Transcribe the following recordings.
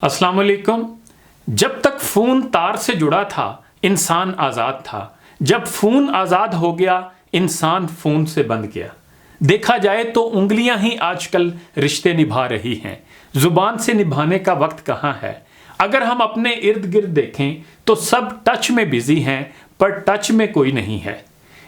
अस्सलाम वालेकुम। जब तक फ़ोन तार से जुड़ा था इंसान आज़ाद था, जब फ़ोन आज़ाद हो गया इंसान फ़ोन से बंध गया। देखा जाए तो उंगलियां ही आजकल रिश्ते निभा रही हैं, ज़ुबान से निभाने का वक्त कहाँ है। अगर हम अपने इर्द गिर्द देखें तो सब टच में बिज़ी हैं, पर टच में कोई नहीं है।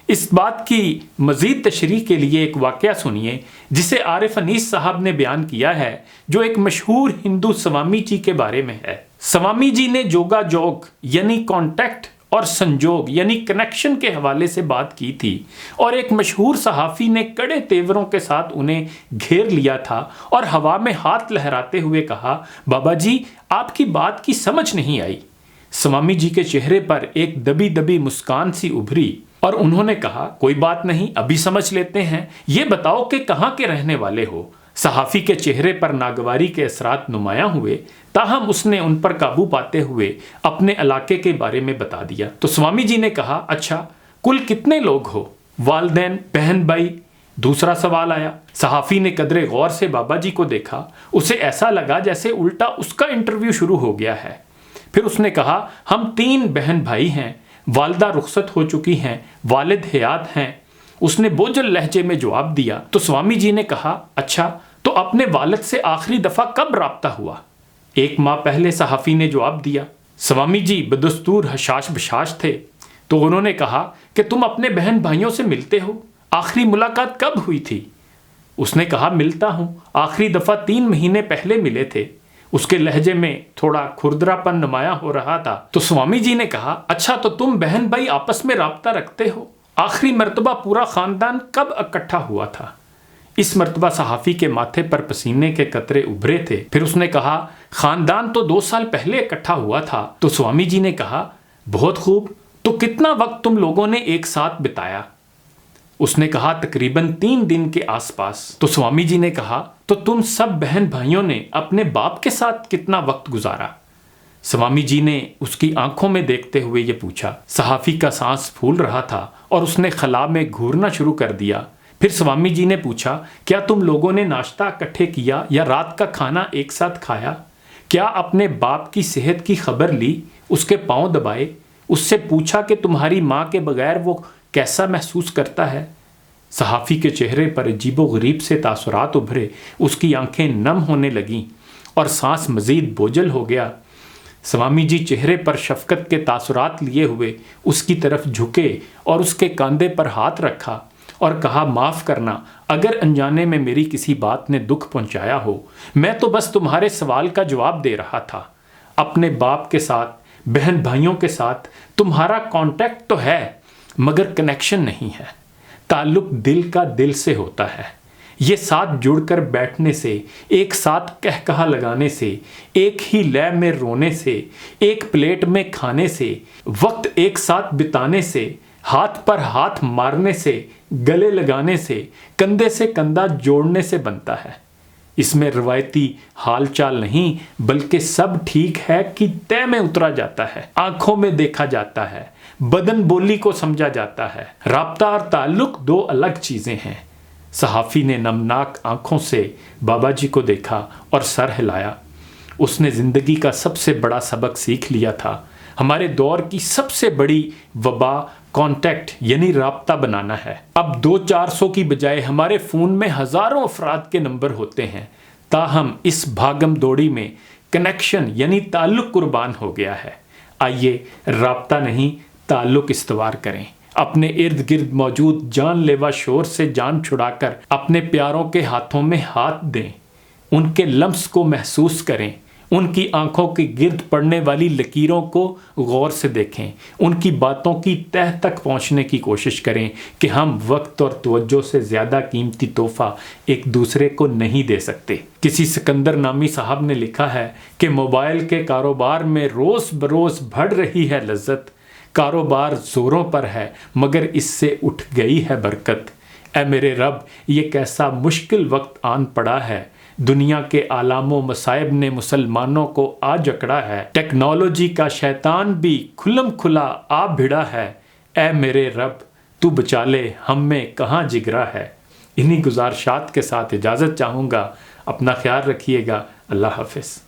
इस बात की मज़ीद तशरीह के लिए एक वाक़या सुनिए जिसे आरिफ अनीस साहब ने बयान किया है, जो एक मशहूर हिंदू स्वामी जी के बारे में है। स्वामी जी ने जोगा जोग यानी कॉन्टैक्ट और संजोग यानी कनेक्शन के हवाले से बात की थी, और एक मशहूर सहाफ़ी ने कड़े तेवरों के साथ उन्हें घेर लिया था और हवा में हाथ लहराते हुए कहा, बाबा जी आपकी बात की समझ नहीं आई। स्वामी जी के चेहरे पर एक दबी दबी मुस्कान सी उभरी और उन्होंने कहा, कोई बात नहीं, अभी समझ लेते हैं। ये बताओ कि कहाँ के रहने वाले हो। सहाफ़ी के चेहरे पर नागवारी के असरात नुमायां हुए, ताहम उसने उन पर काबू पाते हुए अपने इलाके के बारे में बता दिया। तो स्वामी जी ने कहा, अच्छा कुल कितने लोग हो? वालदैन, बहन भाई? दूसरा सवाल आया। सहाफ़ी ने कदरे गौर से बाबा जी को देखा। उसे ऐसा लगा जैसे उल्टा उसका इंटरव्यू शुरू हो गया है। फिर उसने कहा, हम 3 बहन भाई हैं, वालदा रुखसत हो चुकी हैं, वालिद हयात हैं। उसने बोझल लहजे में जवाब दिया। तो स्वामी जी ने कहा, अच्छा तो अपने वालिद से आखिरी दफ़ा कब राब्ता हुआ? 1 माह पहले, सहाफ़ी ने जवाब दिया। स्वामी जी बदस्तूर हशाश बशाश थे, तो उन्होंने कहा कि तुम अपने बहन भाइयों से मिलते हो, आखिरी मुलाकात कब हुई थी? उसने कहा, मिलता हूँ, आखिरी दफ़ा 3 महीने पहले मिले थे। उसके लहजे में थोड़ा खुरदरापन नुमाया हो रहा था। तो स्वामी जी ने कहा, अच्छा तो तुम बहन भाई आपस में राब्ता रखते हो? आखिरी मर्तबा पूरा खानदान कब इकट्ठा हुआ था? इस मर्तबा सहाफ़ी के माथे पर पसीने के कतरे उभरे थे। फिर उसने कहा, खानदान तो 2 साल पहले इकट्ठा हुआ था। तो स्वामी जी ने कहा, बहुत खूब, तो कितना वक्त तुम लोगों ने एक साथ बिताया? उसने कहा, तकरीबन 3 दिन के आसपास। तो स्वामी जी ने कहा, तो तुम सब बहन भाइयों ने अपने बाप के साथ कितना वक्त गुजारा? स्वामी जी ने उसकी आंखों में देखते हुए ये पूछा। सहाफ़ी का सांस फूल रहा था और उसने खला में घूरना शुरू कर दिया। फिर स्वामी जी ने पूछा, क्या तुम लोगों ने नाश्ता इकट्ठे किया या रात का खाना एक साथ खाया? क्या अपने बाप की सेहत की खबर ली, उसके पाँव दबाए, उससे पूछा कि तुम्हारी माँ के बगैर वो कैसा महसूस करता है? सहाफ़ी के चेहरे पर अजीबो-गरीब से तासुरात उभरे, उसकी आंखें नम होने लगीं और सांस मज़ीद बोझल हो गया। स्वामी जी चेहरे पर शफ़क़त के तासुरात लिए हुए उसकी तरफ झुके और उसके कंधे पर हाथ रखा और कहा, माफ़ करना अगर अनजाने में मेरी किसी बात ने दुख पहुंचाया हो। मैं तो बस तुम्हारे सवाल का जवाब दे रहा था। अपने बाप के साथ, बहन भाइयों के साथ तुम्हारा कॉन्टैक्ट तो है, मगर कनेक्शन नहीं है। ताल्लुक दिल का दिल से होता है। ये साथ जुड़कर बैठने से, एक साथ कहकहा लगाने से, एक ही लय में रोने से, एक प्लेट में खाने से, वक्त एक साथ बिताने से, हाथ पर हाथ मारने से, गले लगाने से, कंधे से कंधा जोड़ने से बनता है। इसमें रवायती हालचाल नहीं, बल्कि सब ठीक है कि तय में उतरा जाता है, आंखों में देखा जाता है, बदन बोली को समझा जाता है। राब्ता और ताल्लुक 2 अलग चीज़ें हैं। सहाफ़ी ने नमनाक आंखों से बाबा जी को देखा और सर हिलाया। उसने ज़िंदगी का सबसे बड़ा सबक सीख लिया था। हमारे दौर की सबसे बड़ी वबा कॉन्टैक्ट यानी राब्ता बनाना है। अब 200-400 की बजाय हमारे फ़ोन में हज़ारों अफराद के नंबर होते हैं, ताहम इस भागम दौड़ी में कनेक्शन यानी ताल्लुक कुर्बान हो गया है। आइए राब्ता नहीं, ताल्लुक इस्तवार करें। अपने इर्द गिर्द मौजूद जानलेवा शोर से जान छुड़ाकर अपने प्यारों के हाथों में हाथ दें। उनके लम्स को महसूस करें। उनकी आंखों के गिर्द पड़ने वाली लकीरों को गौर से देखें। उनकी बातों की तह तक पहुंचने की कोशिश करें कि हम वक्त और तवज्जो से ज़्यादा कीमती तोहफ़ा एक दूसरे को नहीं दे सकते। किसी सिकंदर नामी साहब ने लिखा है कि मोबाइल के कारोबार में रोज़ बरोज़ बढ़ रही है लज्जत। कारोबार ज़ोरों पर है, मगर इससे उठ गई है बरकत। ऐ मेरे रब, ये कैसा मुश्किल वक्त आन पड़ा है। दुनिया के आलामो मसाइब ने मुसलमानों को आ जकड़ा है। टेक्नोलॉजी का शैतान भी खुल्लम खुला आ भिड़ा है। ऐ मेरे रब, तू बचा ले, हम में कहाँ जिगरा है। इन्हीं गुजारिशात के साथ इजाज़त चाहूँगा। अपना ख्याल रखिएगा। अल्लाह हाफ़िज़।